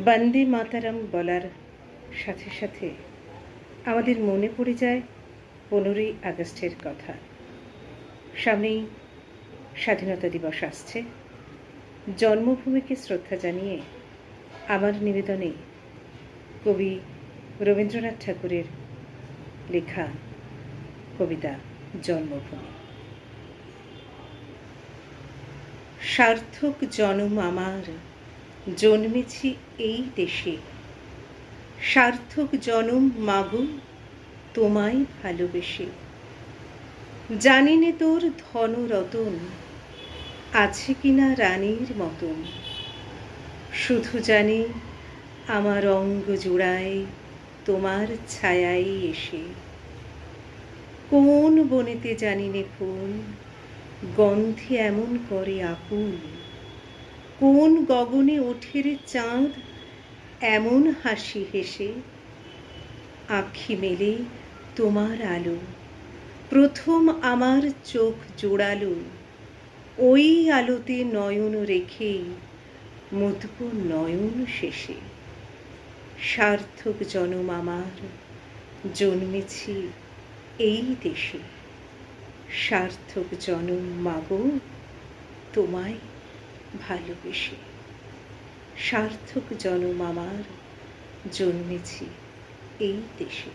বন্দে মাতরম বলার সাথে সাথে আমাদের মনে পড়ে যায় 15ই আগস্টের কথা। সামনেই স্বাধীনতা দিবস আসছে। জন্মভূমিকে শ্রদ্ধা জানিয়ে আমার নিবেদনে কবি রবীন্দ্রনাথ ঠাকুরের লেখা কবিতা জন্মভূমি। সার্থক জনম আমার, জন্মেছি এই দেশে। সার্থক জনম মাগো, তোমায় ভালোবেসে। জানি নে তোর ধন রতন আছে কিনা রানীর মতন, শুধু জানি আমার অঙ্গ জোড়ায় তোমার ছায়াই এসে। কোন বনেতে জানি নে ফুল গন্ধে এমন করে আকুল, কোন গগনে ওঠে রে চাঁদ এমন হাসি হেসে। আঁখি মেলে তোমার আলো প্রথম আমার চোখ জোড়ালো, ওই আলোতে নয়ন রেখে মুতব নয়ন শেষে। সার্থক জনম আমার, জন্মেছি এই দেশে। সার্থক জনম মাগো, তোমায় ভালোবেসে। সার্থক জনম আমার, জন্মেছি এই দেশে।